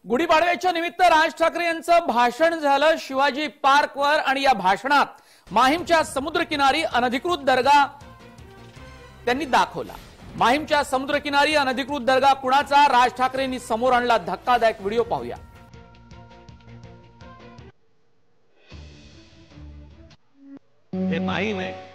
गुढीपाडव्याच्या निमित्त राज ठाकरे यांचं भाषण झालं शिवाजी पार्कवर आणि या भाषणात माहीमच्या समुद्रकिनारी अनधिकृत दर्गा त्यांनी दाखवला। माहीमच्या समुद्रकिनारी अनधिकृत दर्गा कुणाचा, राज ठाकरेंनी समोर आणला धक्कादायक व्हिडिओ पाहूया। हे माहीम आहे,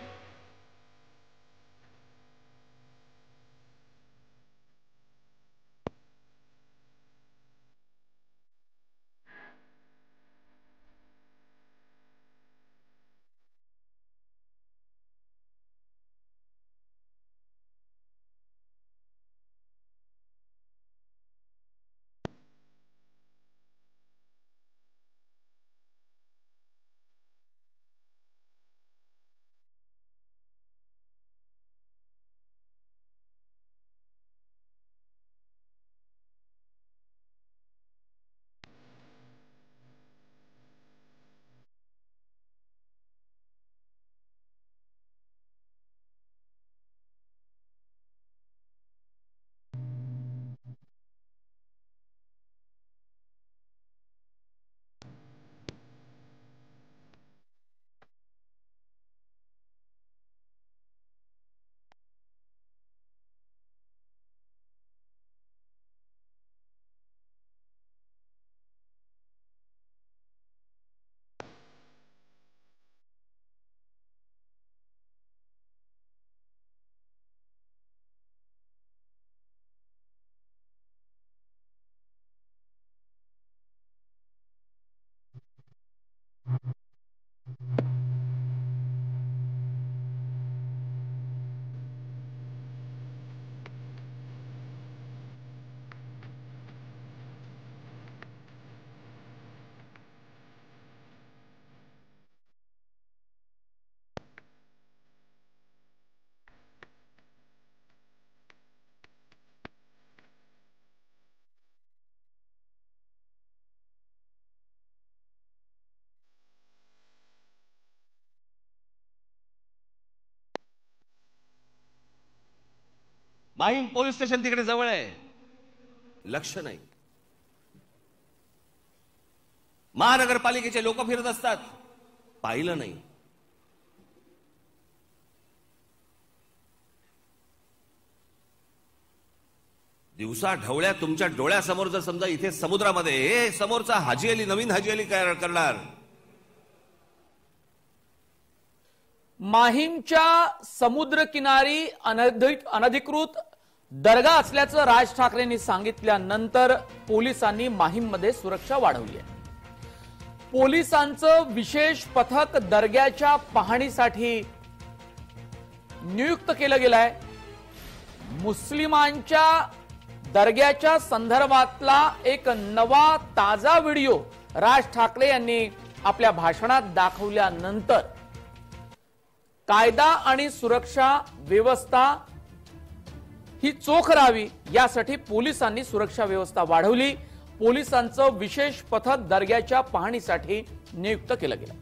माहीम पोलीस स्टेशन तिकडे जवळ आहे, लक्ष नाही। महानगरपालिकेचे लोक फिरत असतात, पाहिलं नाही। दिवसा ढवळ्या तुमच्या डोळ्यासमोर जर समजा इथे समुद्रामध्ये हे समोरचा हाजी अली, नवीन हाजी अली काय करणार? माहीमच्या समुद्रकिनारी अनधिकृत दर्गा असल्याचं राज ठाकरेंनी सांगितल्यानंतर पोलिसांनी माहीममध्ये सुरक्षा वाढवली आहे। पोलिसांचं विशेष पथक दर्ग्याच्या पाहणीसाठी नियुक्त केलं गेलंय। मुस्लिमांच्या दर्ग्याच्या संदर्भातला एक नवा ताजा व्हिडिओ राज ठाकरे यांनी आपल्या भाषणात दाखवल्यानंतर कायदा आणि सुरक्षा व्यवस्था ही चोख राहावी यासाठी पोलिसांनी सुरक्षा व्यवस्था वाढवली। पोलिसांचं विशेष पथक दर्ग्याच्या पाहणीसाठी नियुक्त केलं गेलं।